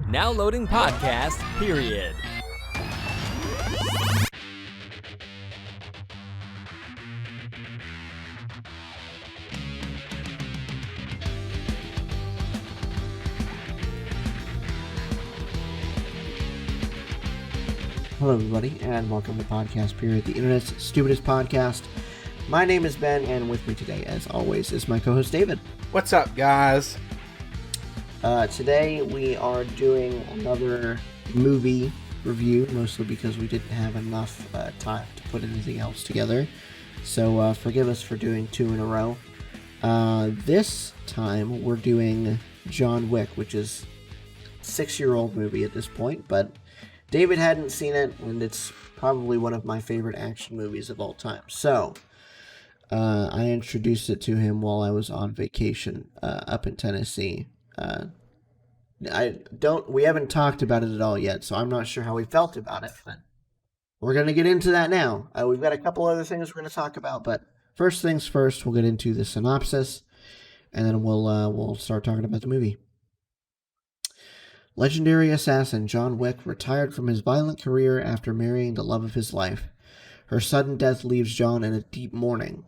Now loading podcast, period. Hello, everybody, and welcome to Podcast Period, the internet's stupidest podcast. My name is Ben, and with me today, as always, is my co-host David. What's up, guys? Today we are doing another movie review, mostly because we didn't have enough time to put anything else together. So forgive us for doing two in a row. This time we're doing John Wick, which is a 6-year-old movie at this point, but David hadn't seen it, and it's probably one of my favorite action movies of all time. So, I introduced it to him while I was on vacation up in Tennessee. We haven't talked about it at all yet, so I'm not sure how he felt about it, but we're going to get into that now. We've got a couple other things we're going to talk about, but first things first, we'll get into the synopsis, and then we'll start talking about the movie. Legendary assassin John Wick retired from his violent career after marrying the love of his life. Her sudden death leaves John in a deep mourning.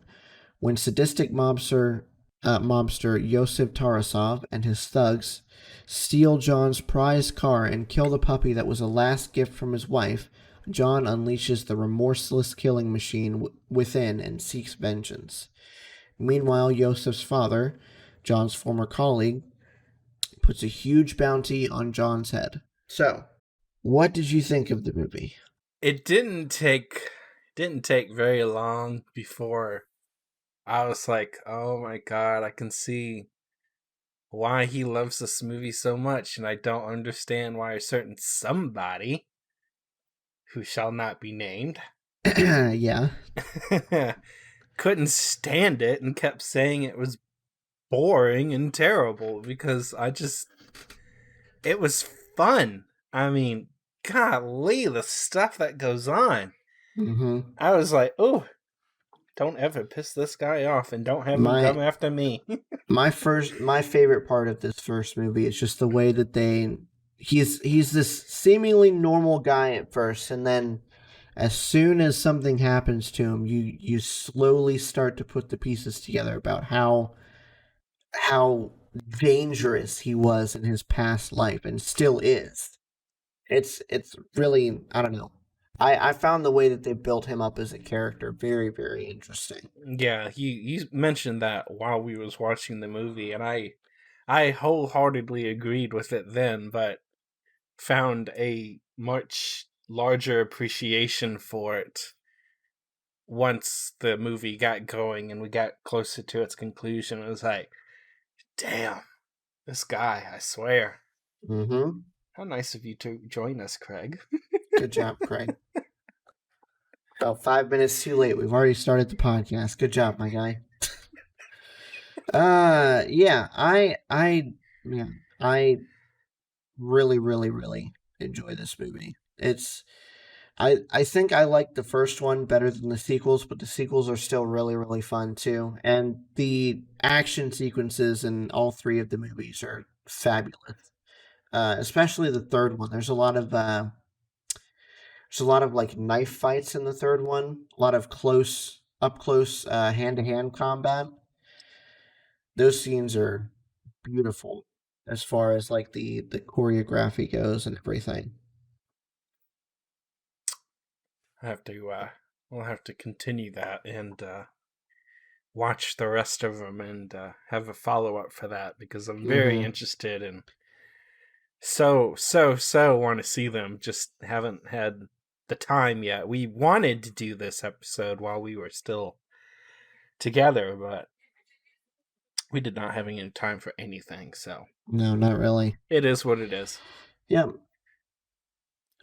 When sadistic mobster Yosef Tarasov and his thugs steal John's prized car and kill the puppy that was a last gift from his wife, John unleashes the remorseless killing machine within and seeks vengeance. Meanwhile, Yosef's father, John's former colleague, puts a huge bounty on John's head. So, what did you think of the movie? It didn't take very long before I was like, oh my god, I can see why he loves this movie so much, and I don't understand why a certain somebody, who shall not be named, Yeah. couldn't stand it and kept saying it was boring and terrible, because it was fun. I mean, golly, the stuff that goes on. Mm-hmm. I was like, oh, don't ever piss this guy off, and don't have him come after me. my favorite part of this first movie is just the way that he's this seemingly normal guy at first, and then as soon as something happens to him, you slowly start to put the pieces together about how dangerous he was in his past life and still is. It's really, I don't know. I found the way that they built him up as a character very, very interesting. Yeah, you mentioned that while we was watching the movie, and I wholeheartedly agreed with it then, but found a much larger appreciation for it once the movie got going and we got closer to its conclusion. It was like, damn, this guy, I swear. Mm-hmm. How nice of you to join us, Craig. Good job, Craig. About 5 minutes too late. We've already started the podcast. Good job, my guy. I really, really, really enjoy this movie. I think I like the first one better than the sequels, but the sequels are still really, really fun too. And the action sequences in all three of the movies are fabulous. Especially the third one. There's a lot of like knife fights in the third one. A lot of up close hand-to-hand combat. Those scenes are beautiful as far as like the choreography goes and everything. We'll have to continue that and watch the rest of them and have a follow-up for that, because I'm very interested and so want to see them. Just haven't had the time yet. We wanted to do this episode while we were still together, but we did not have any time for anything, so. No, not really. It is what it is. Yep.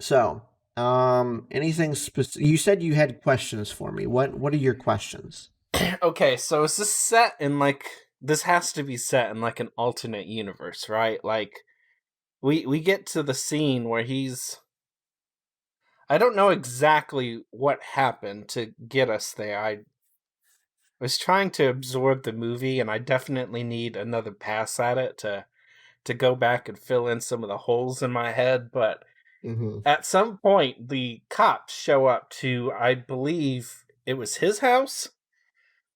So, anything specific? You said you had questions for me. What are your questions? Okay, so is this this has to be set in like an alternate universe, right? Like, we get to the scene where I don't know exactly what happened to get us there. I was trying to absorb the movie, and I definitely need another pass at it to to go back and fill in some of the holes in my head, but Mm-hmm. at some point the cops show up to, I believe it was his house,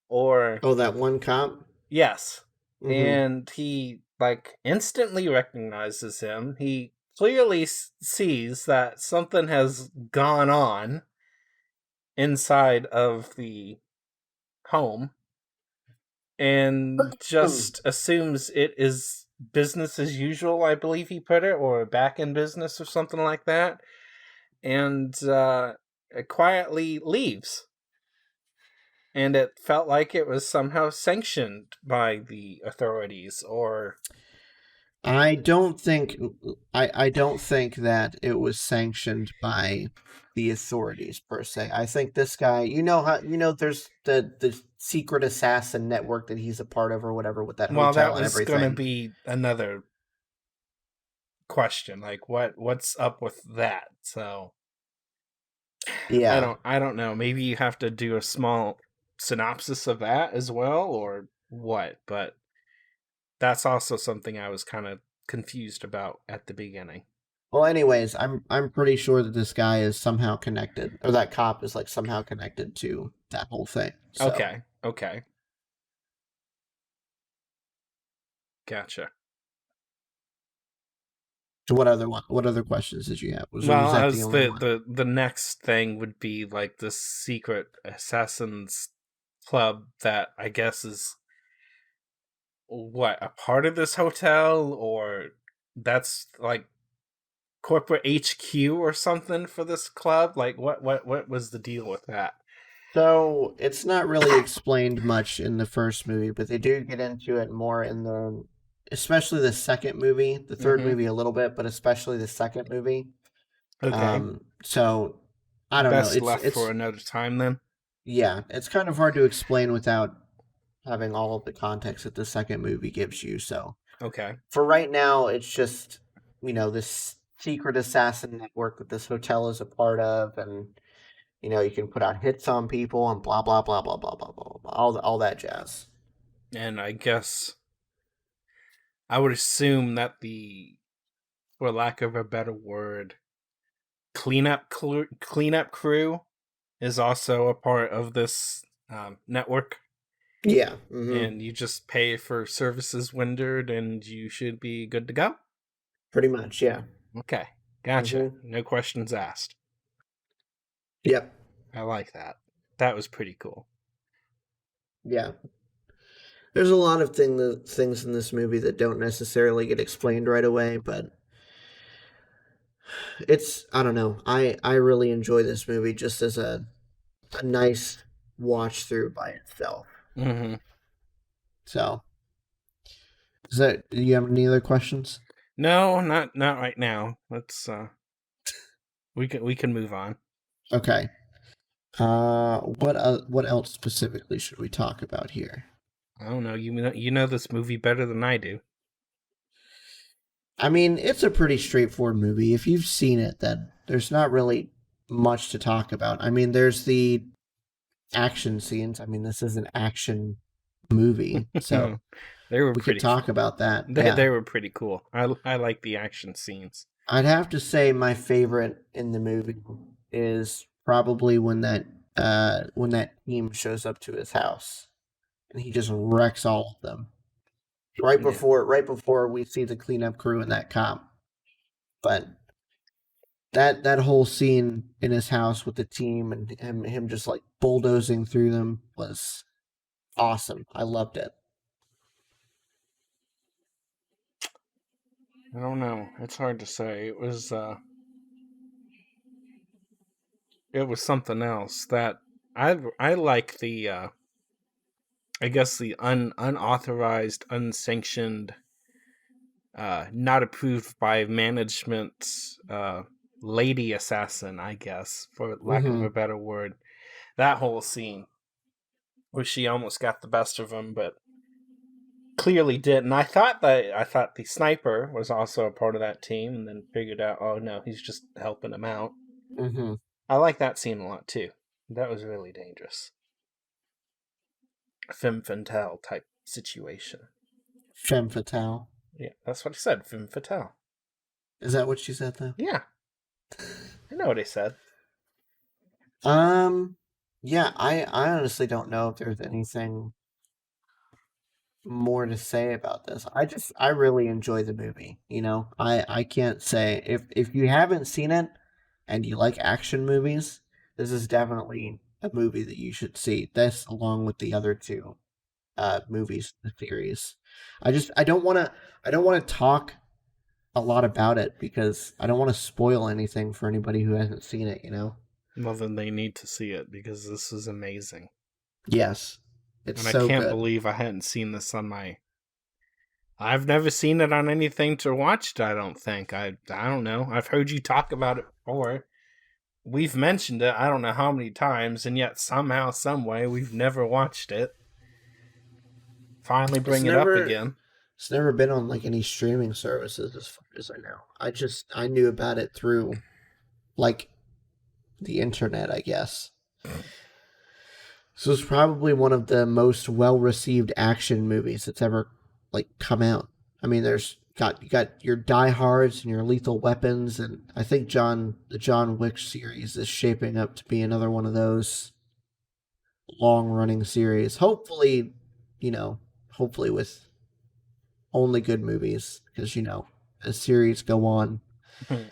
or Oh, that one cop? yes, Mm-hmm. and he like instantly recognizes him. He clearly sees that something has gone on inside of the home and just assumes it is business as usual, I believe he put it, or back in business or something like that, and it quietly leaves. And it felt like it was somehow sanctioned by the authorities, or I don't think I don't think that it was sanctioned by the authorities per se. I think this guy, there's the secret assassin network that he's a part of or whatever with that well, that hotel and was going to everything. be another question, like what's up with that. So Yeah. I don't know. Maybe you have to do a small synopsis of that as well, or what, but that's also something I was kind of confused about at the beginning. Well, anyways, I'm pretty sure that this guy is somehow connected, or that cop is like somehow connected to that whole thing. So, Okay. Gotcha. so what other questions did you have? Was Well, that the as only one? the next thing would be like this secret assassins club that I guess is what, a part of this hotel, or that's like corporate HQ or something for this club? Like what was the deal with that? So it's not really explained much in the first movie, but they do get into it more in especially the second movie, the third Mm-hmm. movie a little bit, but especially the second movie. Okay. So I don't know. Best It's left for it's another time then. yeah, it's kind of hard to explain without having all of the context that the second movie gives you. So Okay. for right now, it's just this secret assassin network that this hotel is a part of, and you can put out hits on people and blah blah blah blah blah blah blah blah, all that jazz. And I guess I would assume that the, for lack of a better word, cleanup crew is also a part of this network, Yeah. Mm-hmm. and you just pay for services rendered, and you should be good to go. Pretty much. Yeah. Okay, gotcha. Mm-hmm. No questions asked. Yep. I like that. That was pretty cool. Yeah. There's a lot of things in this movie that don't necessarily get explained right away, but I don't know. I really enjoy this movie just as a nice watch through by itself. Mm-hmm. So, do you have any other questions? No, not right now. Let's we can move on. Okay. What else specifically should we talk about here? I don't know. You know this movie better than I do. I mean, it's a pretty straightforward movie. If you've seen it, then there's not really much to talk about. I mean, there's the action scenes. I mean, this is an action movie, so They were we could pretty. talk about that. They Yeah. they were pretty cool. I like the action scenes. I'd have to say my favorite in the movie is probably when that team shows up to his house and he just wrecks all of them. Right before we see the cleanup crew and that cop. But that whole scene in his house with the team and him just like bulldozing through them was awesome. I loved it. I don't know. It's hard to say. It was something else that I like the I guess the unauthorized, unsanctioned, not approved by management, lady assassin, I guess, for lack of Mm-hmm. a better word. That whole scene where she almost got the best of him, but clearly didn't. I thought the sniper was also a part of that team, and then figured out, oh no, he's just helping him out. Mm-hmm. I like that scene a lot too. That was really dangerous. Femme fatale type situation. Femme fatale. Yeah, that's what I said. Femme fatale. Is that what she said, though? Yeah. I know what I said. Yeah, I honestly don't know if there's anything more to say about this. I really enjoy the movie, you know? I can't say if you haven't seen it and you like action movies, this is definitely a movie that you should see. This along with the other two movies in the series. I don't want to talk a lot about it because I don't want to spoil anything for anybody who hasn't seen it, you know? Well, then they need to see it because this is amazing. Yes. It's And so I can't good. believe I hadn't seen this on my... I've never seen it on anything to watch it, I don't think. I don't know. I've heard you talk about it before. We've mentioned it I don't know how many times, and yet somehow, some way, we've never watched it. Finally bring it up again. It's never been on like any streaming services as far as I know. I knew about it through like the internet, I guess. So it's probably one of the most well-received action movies that's ever like come out. I mean, you got your Die Hards and your Lethal Weapons, and I think the John Wick series is shaping up to be another one of those long-running series. Hopefully, hopefully with only good movies, because as series go on,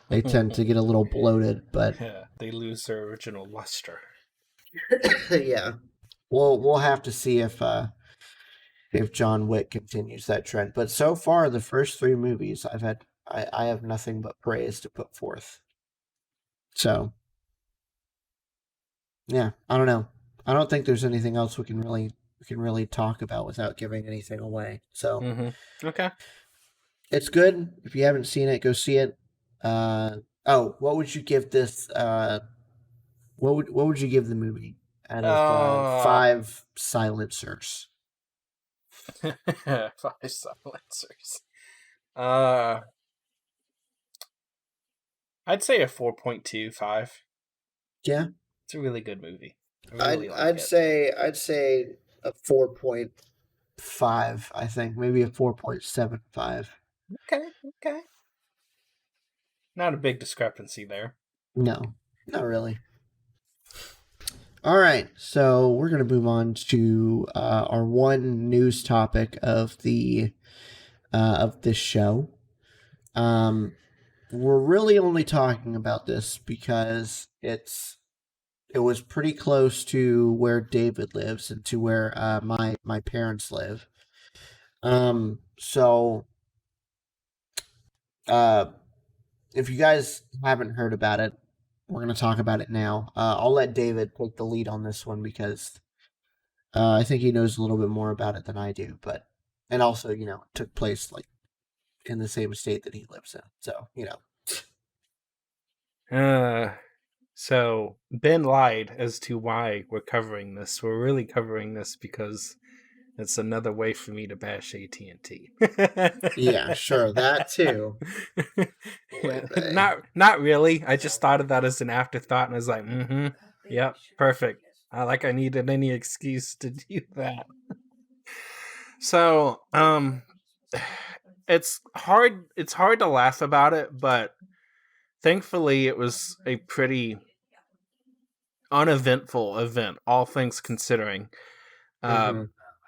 they tend to get a little bloated, but yeah, they lose their original luster. yeah. We'll have to see if John Wick continues that trend. But so far, the first 3 movies I have nothing but praise to put forth. So yeah, I don't know. I don't think there's anything else we can really talk about without giving anything away. So Okay, it's good. If you haven't seen it, go see it. What would you give this? What would you give the movie out of 5 silencers? 5 silencers. I'd say a 4.25. Yeah, it's a really good movie. I'd say a 4.5. I think maybe a 4.75. Okay. Not a big discrepancy there. No, not really. All right, so we're gonna move on to our one news topic of this show. We're really only talking about this because it was pretty close to where David lives and to where my parents live. So if you guys haven't heard about it, we're going to talk about it now. I'll let David take the lead on this one because I think he knows a little bit more about it than I do. And also, it took place like in the same state that he lives in. So, So Ben lied as to why we're covering this. We're really covering this because it's another way for me to bash AT&T. Yeah, sure, that too. Not really. I just thought of that as an afterthought, and I was like, yep, perfect. I needed any excuse to do that. So, it's hard to laugh about it, but thankfully it was a pretty uneventful event, all things considering.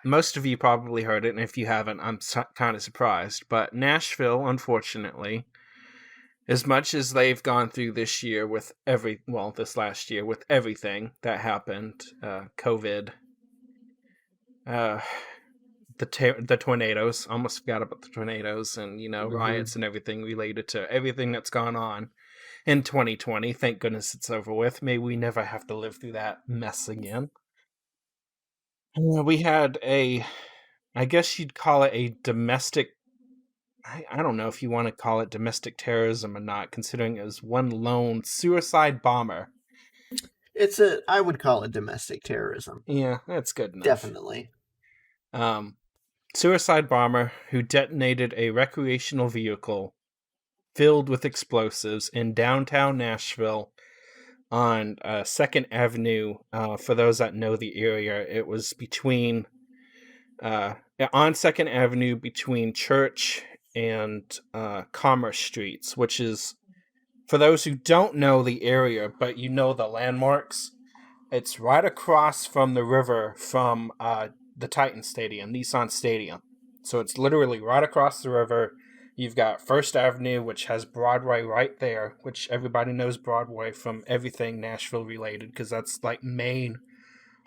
Most of you probably heard it, and if you haven't, I'm kind of surprised. But Nashville, unfortunately, as much as they've gone through this year with this last year with everything that happened, COVID, the tornadoes, almost forgot about the tornadoes, and riots and everything related to everything that's gone on in 2020. Thank goodness it's over with. May we never have to live through that mess again. We had I guess you'd call it a domestic, I don't know if you want to call it domestic terrorism or not, considering it was one lone suicide bomber. I would call it domestic terrorism. Yeah, that's good enough. Definitely. Suicide bomber who detonated a recreational vehicle filled with explosives in downtown Nashville on 2nd Avenue. For those that know the area, it was between on 2nd Avenue between Church and Commerce Streets, which is, for those who don't know the area, but you know the landmarks, it's right across from the river from the Titan Stadium, Nissan Stadium. So it's literally right across the river. You've got First Avenue, which has Broadway right there, which everybody knows Broadway from everything Nashville related, because that's like main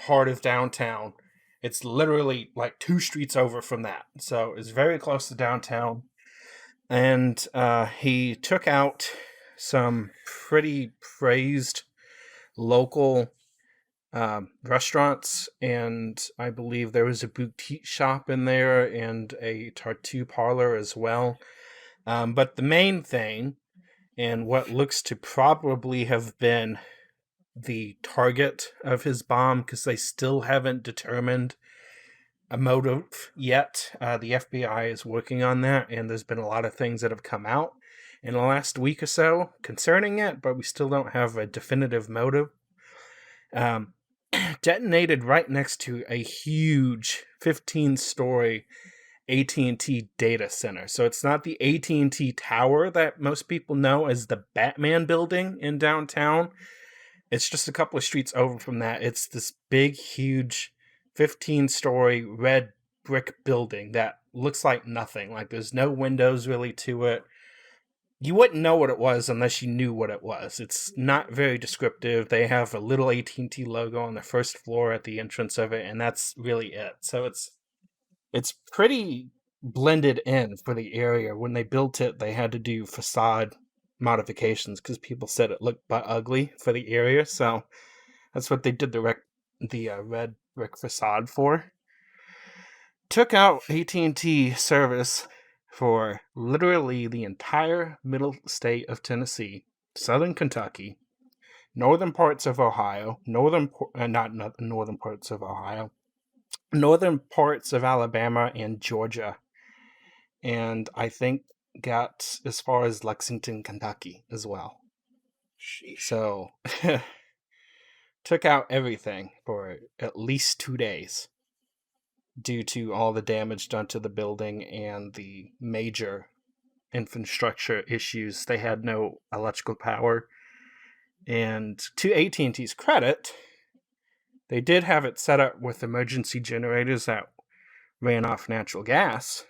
heart of downtown. It's literally like 2 streets over from that. So it's very close to downtown. And he took out some pretty praised local restaurants, and I believe there was a boutique shop in there and a tattoo parlor as well. But the main thing, and what looks to probably have been the target of his bomb, because they still haven't determined a motive yet. The FBI is working on that, and there's been a lot of things that have come out in the last week or so concerning it, but we still don't have a definitive motive. Detonated right next to a huge 15-story AT&T data center. So it's not the AT&T tower that most people know as the Batman building in downtown. It's just a couple of streets over from that. It's this big, huge 15-story red brick building that looks like nothing. Like there's no windows really to it. You wouldn't know what it was unless you knew what it was. It's not very descriptive. They have a little AT&T logo on the first floor at the entrance of it, and that's really it. So it's pretty blended in for the area. When they built it, they had to do facade modifications because people said it looked ugly for the area. So that's what they did the red brick facade for. Took out AT&T service for literally the entire middle state of Tennessee, southern Kentucky, northern parts of Ohio, northern parts of Alabama and Georgia, and I think got as far as Lexington, Kentucky as well. Sheesh. So took out everything for at least 2 days due to all the damage done to the building and the major infrastructure issues. They had no electrical power. And to AT&T's credit, they did have it set up with emergency generators that ran off natural gas,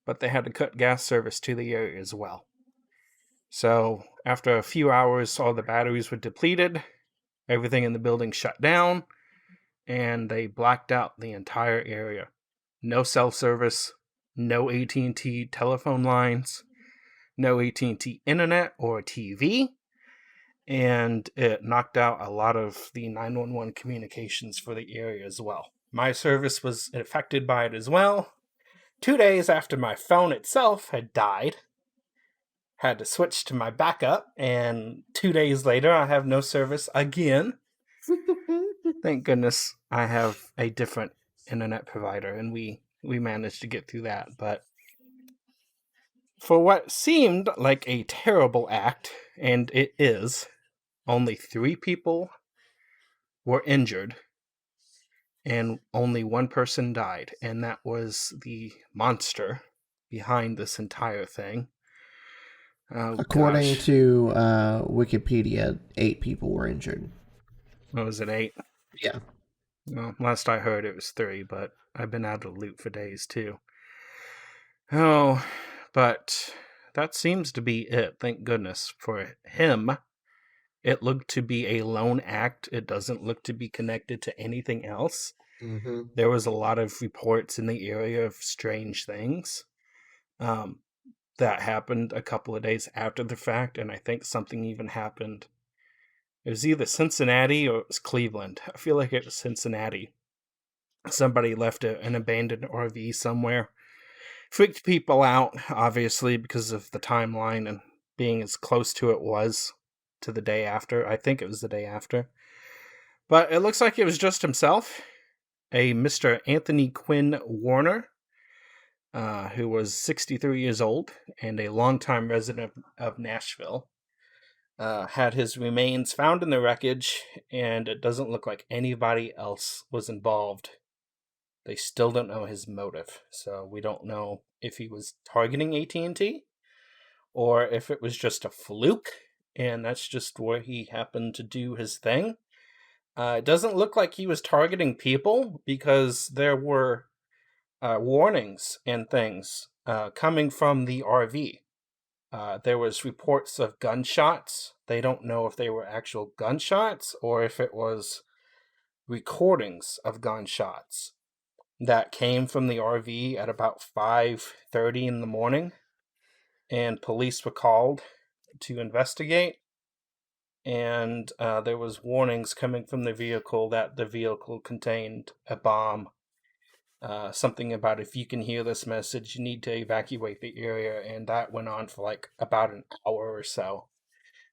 but they had to cut gas service to the area as well. So after a few hours, all the batteries were depleted, everything in the building shut down, and they blacked out the entire area. No cell service, no AT&T telephone lines, no AT&T internet or TV, and it knocked out a lot of the 911 communications for the area as well. My service was affected by it as well. 2 days after my phone itself had died, had to switch to my backup, and 2 days later I have no service again. Thank goodness I have a different internet provider, and we managed to get through that. But for what seemed like a terrible act, and it is, only 3 people were injured, and only 1 person died, and that was the monster behind this entire thing. Oh, According to Wikipedia, 8 people were injured. What was it, 8? Yeah. Well, last I heard it was 3, but I've been out of the loop for days too. Oh, but that seems to be it, thank goodness. For him, it looked to be a lone act. It doesn't look to be connected to anything else. Mm-hmm. There was a lot of reports in the area of strange things that happened a couple of days after the fact, and I think something even happened. It was either Cincinnati or it was Cleveland. I feel like it was Cincinnati. Somebody left an abandoned RV somewhere. Freaked people out, obviously, because of the timeline and being as close to it was to the day after. I think it was the day after. But it looks like it was just himself, a Mr. Anthony Quinn Warner, who was 63 years old and a longtime resident of Nashville. Had his remains found in the wreckage, and it doesn't look like anybody else was involved. They still don't know his motive, so we don't know if he was targeting AT&T or if it was just a fluke and that's just where he happened to do his thing. It doesn't look like he was targeting people because there were warnings and things coming from the RV. There was reports of gunshots. They don't know if they were actual gunshots or if it was recordings of gunshots that came from the RV at about 5:30 in the morning, and police were called to investigate. And there was warnings coming from the vehicle that the vehicle contained a bomb. Something about, if you can hear this message, you need to evacuate the area, and that went on for like about an hour or so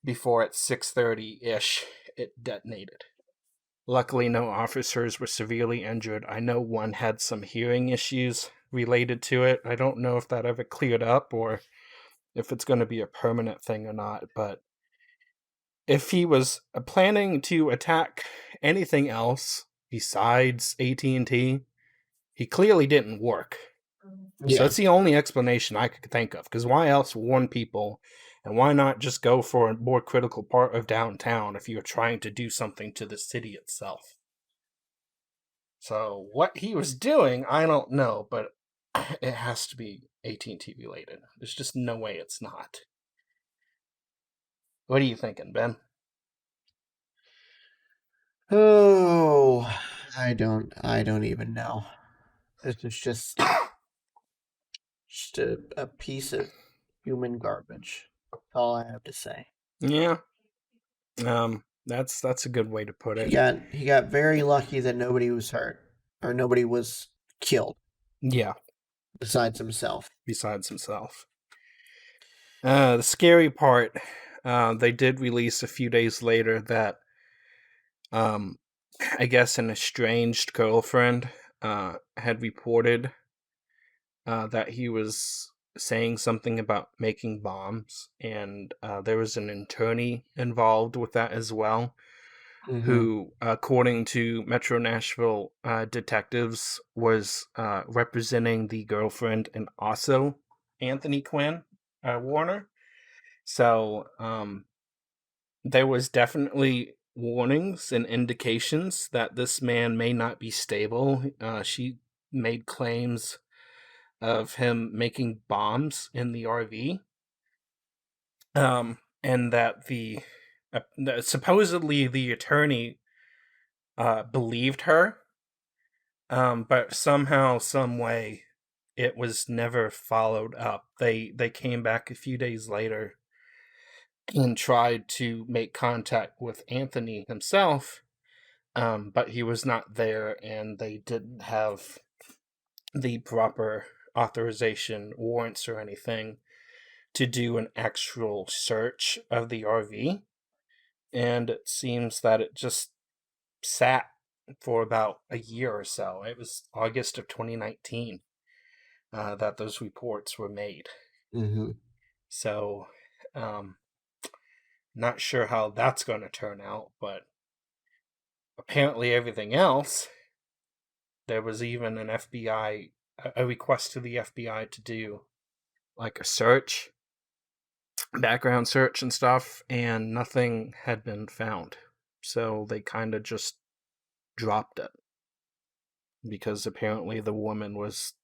before at 6:30-ish it detonated. Luckily, no officers were severely injured. I know one had some hearing issues related to it. I don't know if that ever cleared up or if it's going to be a permanent thing or not, but if he was planning to attack anything else besides AT&T, he clearly didn't work. Yeah. So that's the only explanation I could think of, because why else warn people, and why not just go for a more critical part of downtown if you're trying to do something to the city itself? So what he was doing, I don't know, but it has to be AT&T related. There's just no way it's not. What are you thinking, Ben? Oh, I don't even know. This is just a piece of human garbage. That's all I have to say. Yeah. That's a good way to put it. He got very lucky that nobody was hurt or nobody was killed. Yeah. Besides himself. The scary part, they did release a few days later that I guess an estranged girlfriend had reported that he was saying something about making bombs, and there was an attorney involved with that as well, who, according to Metro Nashville detectives, was representing the girlfriend and also Anthony Quinn Warner. So there was definitely warnings and indications that this man may not be stable. She made claims of him making bombs in the RV, and that supposedly the attorney believed her, but somehow, some way, it was never followed up. They came back a few days later and tried to make contact with Anthony himself, but he was not there, and they didn't have the proper authorization, warrants, or anything to do an actual search of the RV. And it seems that it just sat for about a year or so. It was August of 2019 that those reports were made. So, not sure how that's going to turn out, but apparently everything else, there was even a request to the FBI to do like a search, background search and stuff, and nothing had been found. So they kind of just dropped it, because apparently the woman was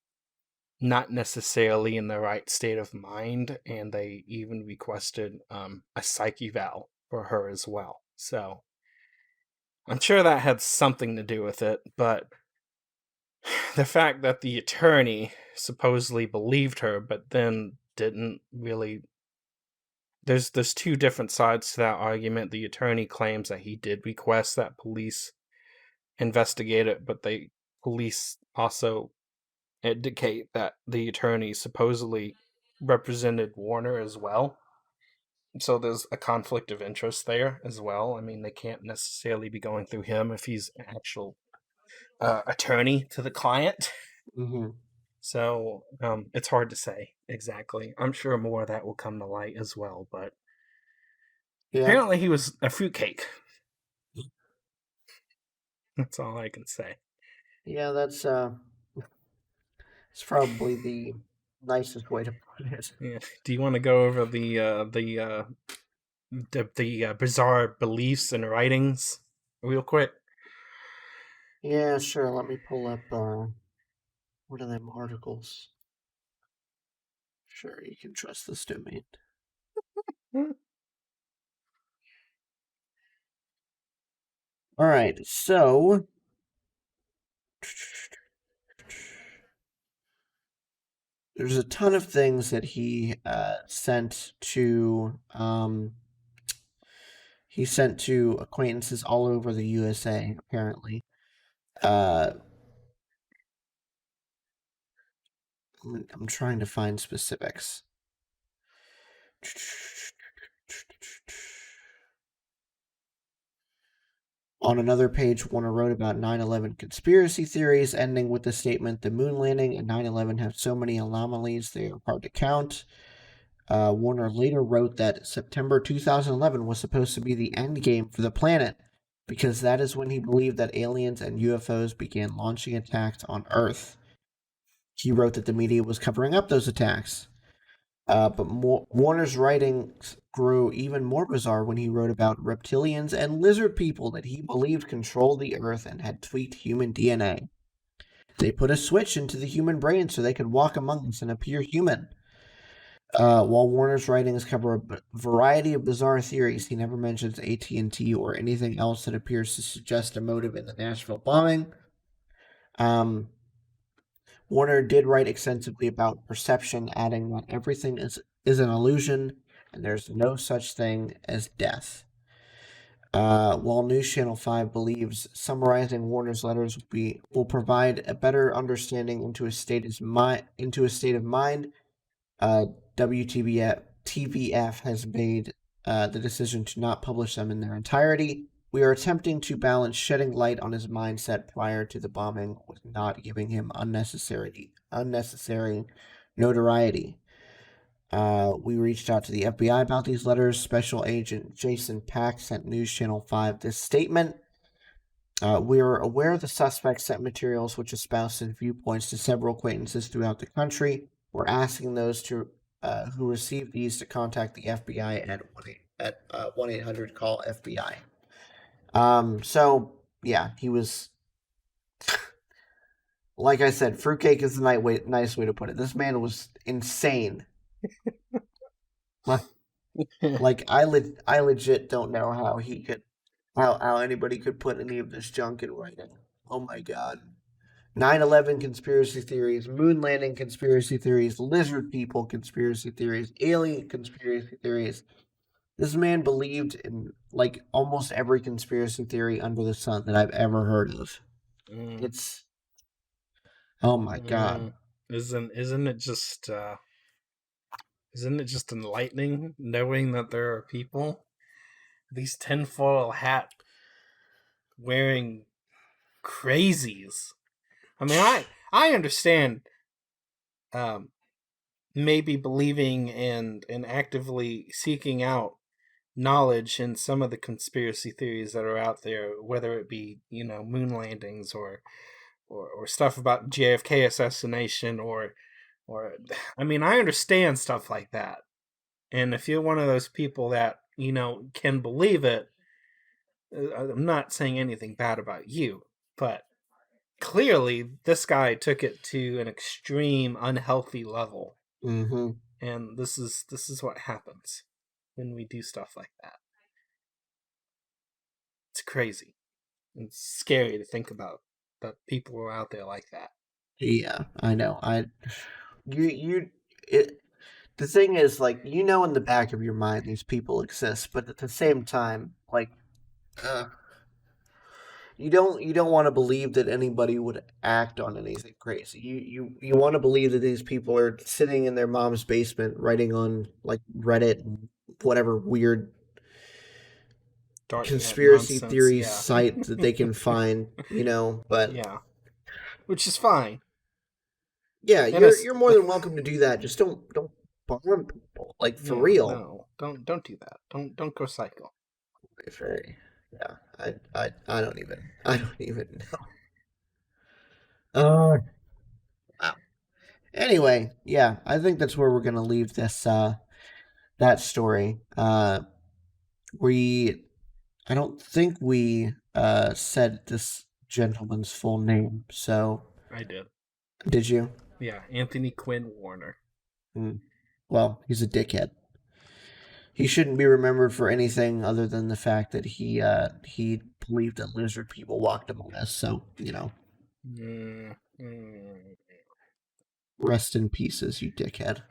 not necessarily in the right state of mind, and they even requested a psych eval for her as well. So I'm sure that had something to do with it, but the fact that the attorney supposedly believed her but then didn't really... There's two different sides to that argument. The attorney claims that he did request that police investigate it, but police also indicate that the attorney supposedly represented Warner as well. So there's a conflict of interest there as well. I mean, they can't necessarily be going through him if he's an actual attorney to the client. So it's hard to say exactly. I'm sure more of that will come to light as well, but apparently he was a fruitcake. That's all I can say. Yeah, it's probably nicest way to put it. Yeah. Do you want to go over the bizarre beliefs and writings real quick? Yeah, sure. Let me pull up one of them articles. Sure, you can trust this domain. All right, so there's a ton of things that he sent to acquaintances all over the USA. Apparently, I'm trying to find specifics. On another page, Warner wrote about 9/11 conspiracy theories, ending with the statement, "The moon landing and 9/11 have so many anomalies they are hard to count." Warner later wrote that September 2011 was supposed to be the end game for the planet, because that is when he believed that aliens and UFOs began launching attacks on Earth. He wrote that the media was covering up those attacks. But Warner's writings grew even more bizarre when he wrote about reptilians and lizard people that he believed controlled the Earth and had tweaked human DNA. They put a switch into the human brain so they could walk among us and appear human. While Warner's writings cover a variety of bizarre theories, he never mentions AT&T or anything else that appears to suggest a motive in the Nashville bombing. Warner did write extensively about perception, adding that everything is an illusion and there's no such thing as death. While News Channel 5 believes summarizing Warner's letters will provide a better understanding into a state of mind, WTVF has made the decision to not publish them in their entirety. We are attempting to balance shedding light on his mindset prior to the bombing with not giving him unnecessary notoriety. We reached out to the FBI about these letters. Special Agent Jason Pack sent News Channel 5 this statement. We are aware the suspect sent materials which espoused his viewpoints to several acquaintances throughout the country. We're asking those who received these to contact the FBI at 1-800-CALL-FBI. So, yeah, he was, like I said, fruitcake is the nice way to put it. This man was insane. Like, I legit don't know how he could, how anybody could put any of this junk in writing. Oh my god. 9/11 conspiracy theories, moon landing conspiracy theories, lizard people conspiracy theories, alien conspiracy theories. This man believed in like almost every conspiracy theory under the sun that I've ever heard of. It's oh my god. Isn't it just enlightening knowing that there are people, these tinfoil hat wearing crazies? I mean, I understand maybe believing and actively seeking out knowledge in some of the conspiracy theories that are out there, whether it be, moon landings or stuff about JFK assassination or I mean, I understand stuff like that. And if you're one of those people that, can believe it, I'm not saying anything bad about you, but clearly this guy took it to an extreme unhealthy level. Mm-hmm. And this is what happens when we do stuff like that. It's crazy. It's scary to think about that people are out there like that. Yeah, I know. The thing is, like, in the back of your mind these people exist, but at the same time, like, you don't want to believe that anybody would act on anything crazy. You want to believe that these people are sitting in their mom's basement writing on like Reddit and whatever weird Dark conspiracy nonsense, theory yeah. site that they can find, but yeah, which is fine. Yeah, you're more than welcome to do that. Just don't bomb people, like, for real. No, don't do that. Don't go psycho. Yeah, I don't even know. Wow. Anyway, yeah, I think that's where we're gonna leave this that story. I don't think we said this gentleman's full name. So I did. did you? Yeah, Anthony Quinn Warner. Well, he's a dickhead. He shouldn't be remembered for anything other than the fact that he believed that lizard people walked among us. So, you know. Rest in pieces, you dickhead.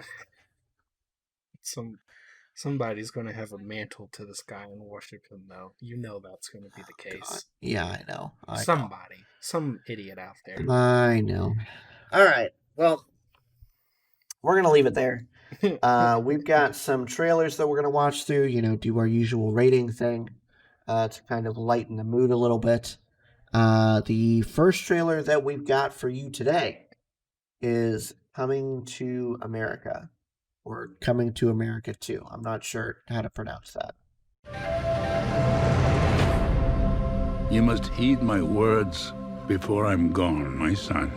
Somebody's going to have a mantle to this guy and worship him, though. You know that's going to be the case. God. Yeah, I know. Some idiot out there. I know. All right. Well, we're going to leave it there. We've got some trailers that we're going to watch through, you know, do our usual rating thing to kind of lighten the mood a little bit. The first trailer that we've got for you today is Coming to America, or Coming to America 2. I'm not sure how to pronounce that. You must heed my words before I'm gone, my son.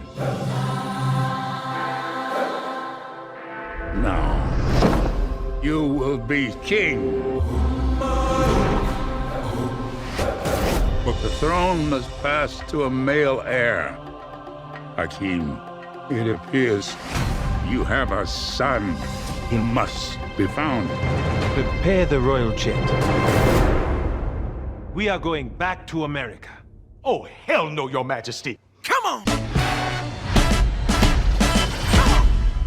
Now, you will be king. But the throne must pass to a male heir. Hakim, it appears you have a son. He must be found. Prepare the royal jet. We are going back to America. Oh, hell no, Your Majesty. Come on!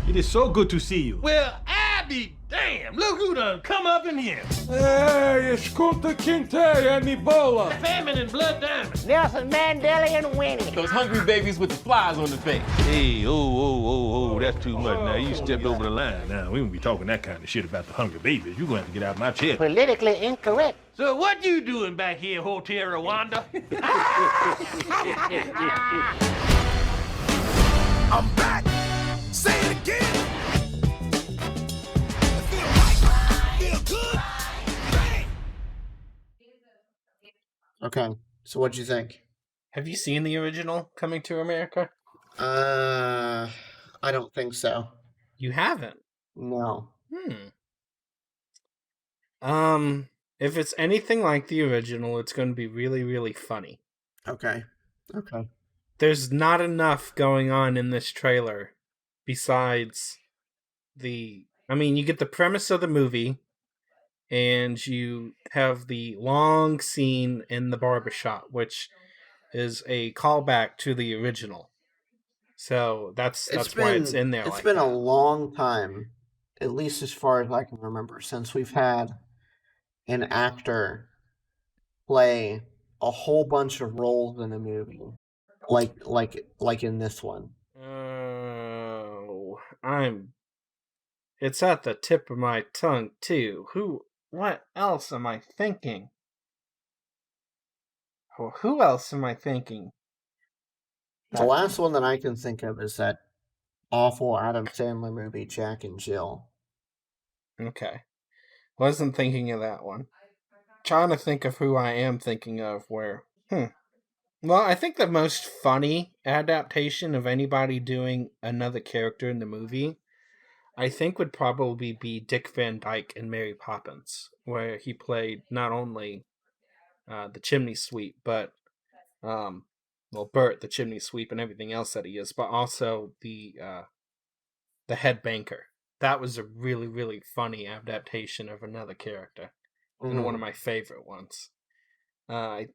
It is so good to see you. Well, I be damn. Look who done come up in here. Hey, escuta quem tem Ebola. Famine and blood diamond. Nelson Mandela and Winnie. Those hungry babies with the flies on the face. Hey, that's too much. Now, you stepped over the line. Now, we won't be talking that kind of shit about the hungry babies. You're going to have to get out of my chair. Politically incorrect. So what you doing back here, Hotel Rwanda? I'm back. Say it again. I feel right. Feel good. Bang. Okay, so what'd you think? Have you seen the original Coming to America? I don't think so. You haven't? No. If it's anything like the original, it's going to be really, really funny. Okay. There's not enough going on in this trailer besides you get the premise of the movie, and you have the long scene in the barbershop, which is a callback to the original. So that's why it's in there. It's been a long time, at least as far as I can remember, since we've had an actor play a whole bunch of roles in a movie, like in this one. It's at the tip of my tongue too. What else am I thinking? Who else am I thinking? The last one that I can think of is that awful Adam Sandler movie, Jack and Jill. Okay. Wasn't thinking of that one. Trying to think of who I am thinking of where. Well, I think the most funny adaptation of anybody doing another character in the movie, I think, would probably be Dick Van Dyke in Mary Poppins, where he played not only the chimney sweep, but Bert, the chimney sweep, and everything else that he is, but also the head banker. That was a really, really funny adaptation of another character, and one of my favorite ones. I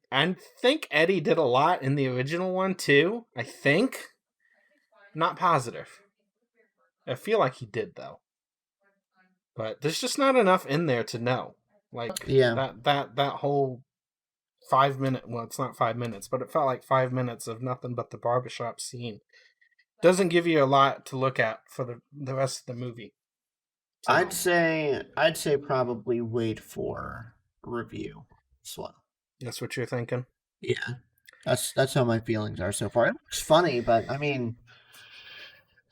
think Eddie did a lot in the original one too. I think, not positive. I feel like he did though, but there's just not enough in there to know. That whole 5 minute. Well, it's not 5 minutes, but it felt like 5 minutes of nothing but the barbershop scene. Doesn't give you a lot to look at for the rest of the movie. So, I'd say probably wait for review this one. That's what you're thinking? Yeah. That's how my feelings are so far. It looks funny, but I mean,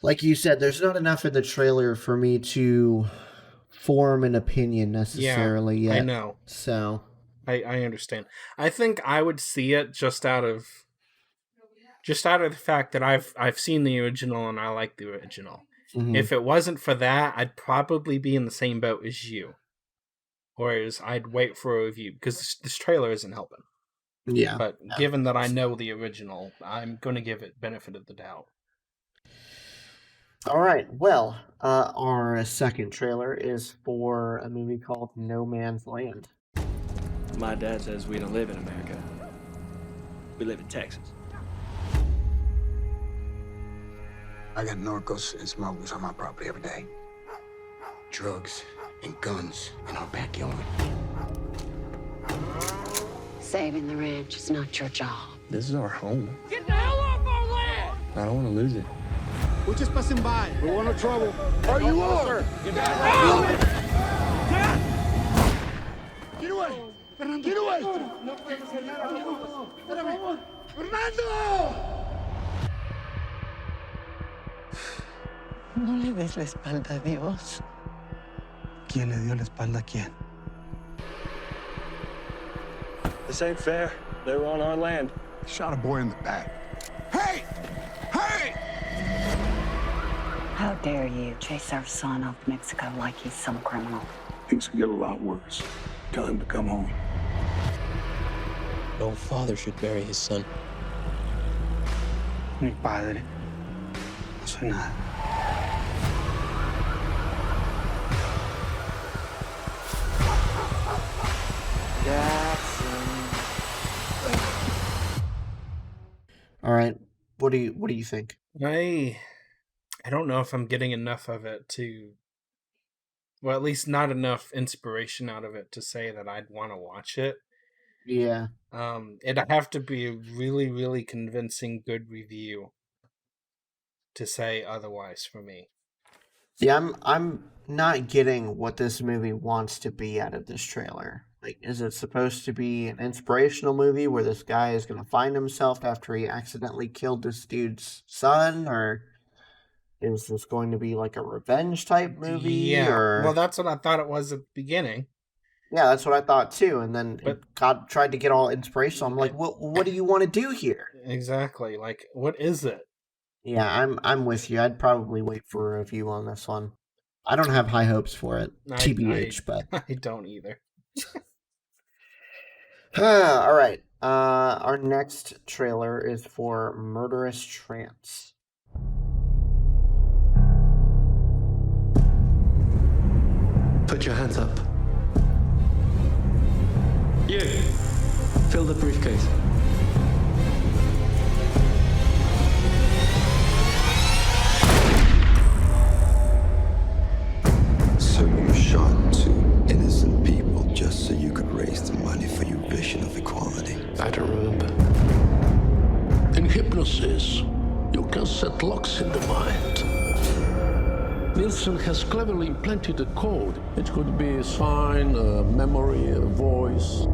like you said, there's not enough in the trailer for me to form an opinion necessarily yet. I know. So I understand. I think I would see it just out of the fact that I've seen the original and I like the original. If it wasn't for that, I'd probably be in the same boat as you. Whereas I'd wait for a review, because this trailer isn't helping. Yeah. But given that I know the original, I'm going to give it benefit of the doubt. All right. Well, our second trailer is for a movie called No Man's Land. My dad says we don't live in America. We live in Texas. I got narcos and smugglers on my property every day. Drugs and guns in our backyard. Saving the rich is not your job. This is our home. Get the hell off our land! I don't want to lose it. We're just passing by. We want no trouble. Are you on? Sir. Get down. Dad! Get away! Get away! ¡Fernando! No le des la espalda a Dios. ¿Quién le dio la espalda a quién? This ain't fair. They were on our land. Shot a boy in the back. Hey! Hey! How dare you chase our son off Mexico like he's some criminal? Things could get a lot worse. Tell him to come home. No father should bury his son. Mi padre. No soy nada. All right. What do you think? I don't know if I'm getting enough of it to, well, at least not enough inspiration out of it to say that I'd want to watch it. Yeah. It'd have to be a really, really convincing good review to say otherwise for me. Yeah, I'm not getting what this movie wants to be out of this trailer. Like, is it supposed to be an inspirational movie where this guy is going to find himself after he accidentally killed this dude's son, or is this going to be like a revenge type movie? Yeah, or... well, that's what I thought it was at the beginning. Yeah, that's what I thought too. And then God tried to get all inspirational. I'm like, what do you want to do here? Exactly. Like, what is it? Yeah, I'm with you. I'd probably wait for a review on this one. I don't have high hopes for it, TBH, but I don't either. all right. Our next trailer is for Murderous Trance. Put your hands up. You. Fill the briefcase. So you shot two innocent people just so you could raise the money for your vision of equality. I don't remember. In hypnosis, you can set locks in the mind. Nielsen has cleverly implanted a code. It could be a sign, a memory, a voice.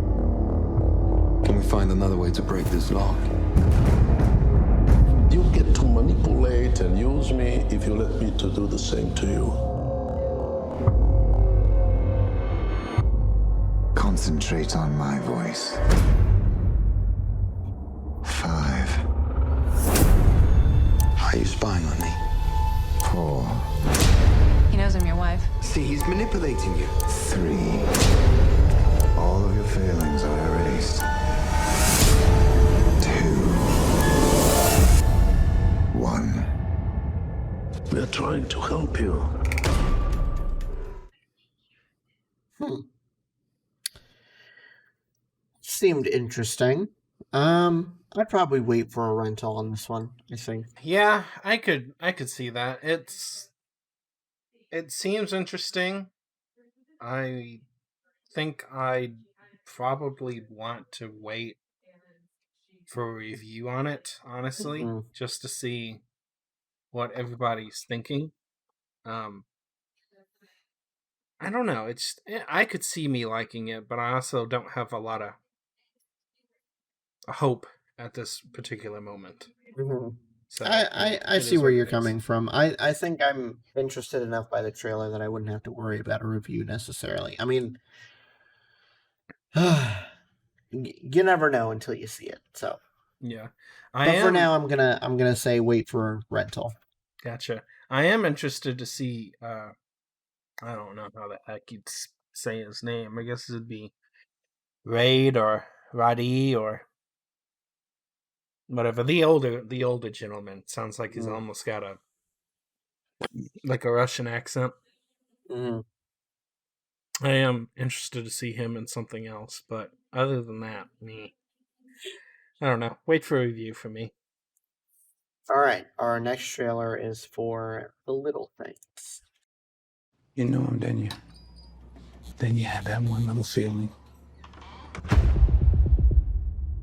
Can we find another way to break this lock? You get to manipulate and use me if you let me to do the same to you. Concentrate on my voice. 5. Are you spying on me? 4. He knows I'm your wife. See, he's manipulating you. 3. All of your failings are erased. 2. 1. We're trying to help you. Seemed interesting. I'd probably wait for a rental on this one, I think. Yeah, I could see that. It seems interesting. I think I'd probably want to wait for a review on it, honestly, just to see what everybody's thinking. I don't know. I could see me liking it, but I also don't have a lot of hope at this particular moment. So I see where you're coming from. I think I'm interested enough by the trailer that I wouldn't have to worry about a review necessarily. I mean, you never know until you see it. So yeah, for now, I'm gonna say wait for rental. Gotcha. I am interested to see. I don't know how the heck you'd say his name. I guess it'd be Raid or Radi or whatever. The older gentleman. Sounds like he's almost got a Russian accent. Mm-hmm. I am interested to see him in something else, but other than that, I don't know. Wait for a review from me. All right, our next trailer is for The Little Things. You know him, didn't you? Then you had that one little feeling.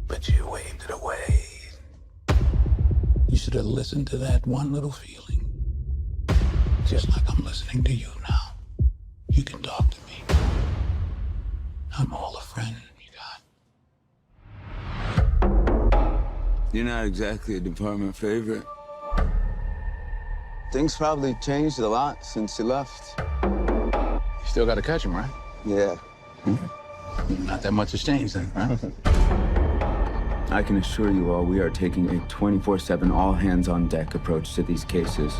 But you waved it away. You should have listened to that one little feeling. Just like I'm listening to you now. You can talk to me. I'm all a friend you got. You're not exactly a department favorite. Things probably changed a lot since you left. You still got to catch him, right? Yeah. Not that much has changed then, right? I can assure you all we are taking a 24/7 all-hands-on-deck approach to these cases.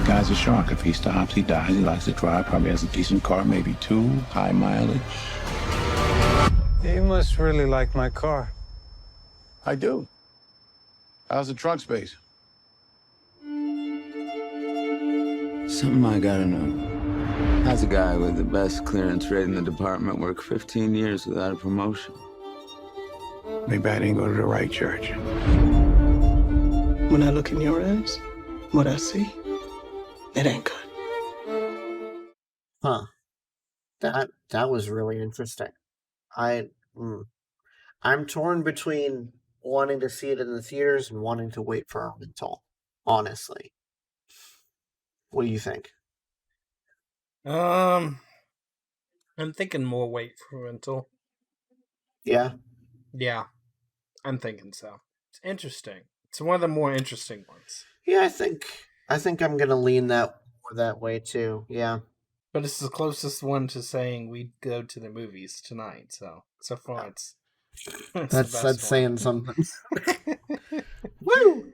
Guy's a shark. If he stops, he dies. He likes to drive. Probably has a decent car, maybe 2, high mileage. You must really like my car. I do. How's the trunk space? Something I gotta know. How's a guy with the best clearance rate in the department work 15 years without a promotion? Maybe I didn't go to the right church. When I look in your eyes, what I see, it ain't good. Huh. That was really interesting. I'm torn between wanting to see it in the theaters and wanting to wait for a rental, honestly. What do you think? I'm thinking more wait for rental. Yeah? Yeah, I'm thinking so. It's interesting. It's one of the more interesting ones. Yeah, I think I'm gonna lean that way too. Yeah. But it's the closest one to saying we'd go to the movies tonight, so far it's that's saying something. Woo!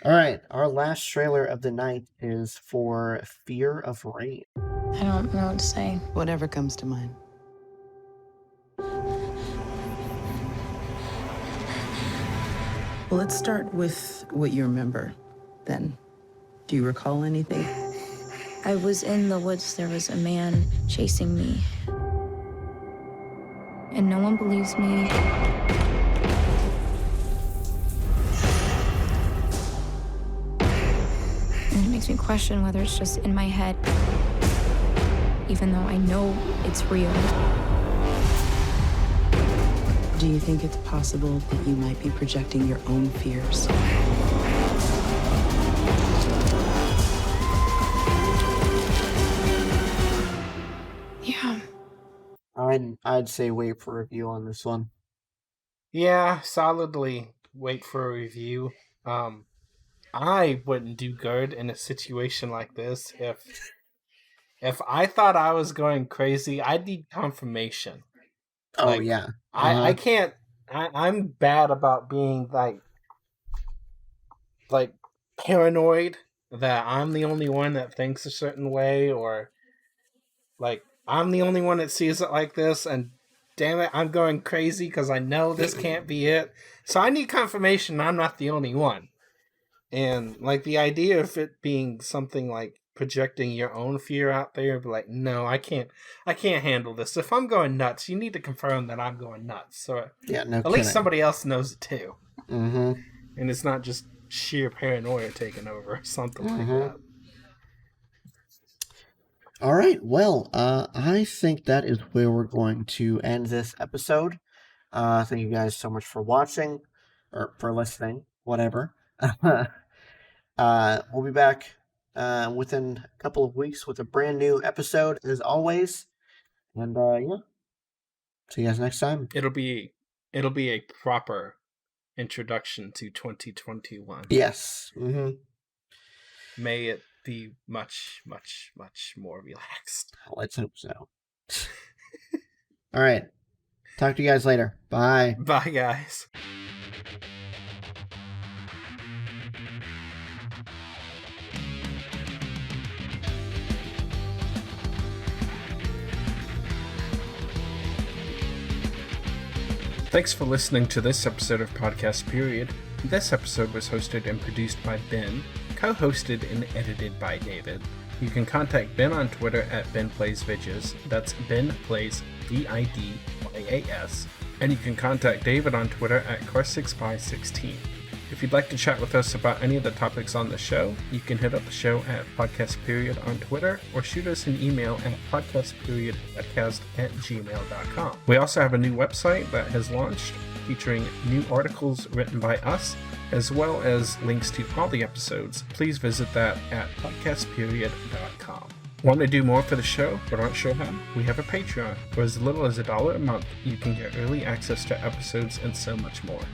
All right, our last trailer of the night is for Fear of Rain. I don't know what to say. Whatever comes to mind. Well, let's start with what you remember, then. Do you recall anything? I was in the woods. There was a man chasing me. And no one believes me. And it makes me question whether it's just in my head, even though I know it's real. Do you think it's possible that you might be projecting your own fears? Yeah. I'd say wait for review on this one. Yeah, solidly wait for a review. I wouldn't do good in a situation like this if I thought I was going crazy. I'd need confirmation. Oh, yeah. I can't. I'm bad about being like paranoid that I'm the only one that thinks a certain way, or like I'm the only one that sees it like this, and damn it, I'm going crazy because I know this can't be it. So I need confirmation I'm not the only one. And like the idea of it being something like projecting your own fear out there, be like, no, I can't handle this. If I'm going nuts, you need to confirm that I'm going nuts. So yeah, no at kidding. least somebody else knows it too. Mm-hmm. And it's not just sheer paranoia taking over or something like that. All right, well, I think that is where we're going to end this episode. Thank you guys so much for watching, or for listening, whatever. We'll be back within a couple of weeks with a brand new episode, as always. And yeah, see you guys next time. It'll be a proper introduction to 2021. Yes. Mm-hmm. May it be much, much, much more relaxed. Let's hope so. All right. Talk to you guys later. Bye. Bye, guys. Thanks for listening to this episode of Podcast Period. This episode was hosted and produced by Ben, co-hosted and edited by David. You can contact Ben on Twitter at BenPlaysVidges. That's Ben Plays VIDYAS. And you can contact David on Twitter at Car6by16. If you'd like to chat with us about any of the topics on the show, you can hit up the show at Podcast Period on Twitter or shoot us an email at podcastperiodpodcast@gmail.com. We also have a new website that has launched featuring new articles written by us, as well as links to all the episodes. Please visit that at podcastperiod.com. Want to do more for the show but aren't sure how? We have a Patreon. For as little as $1 a month, you can get early access to episodes and so much more,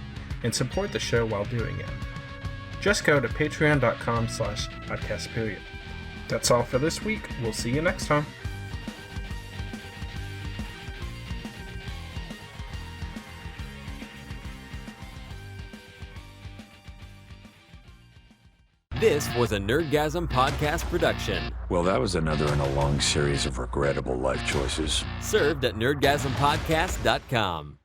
and support the show while doing it. Just go to patreon.com/podcastperiod. That's all for this week. We'll see you next time. This was a Nerdgasm podcast production. Well, that was another in a long series of regrettable life choices. Served at nerdgasmpodcast.com.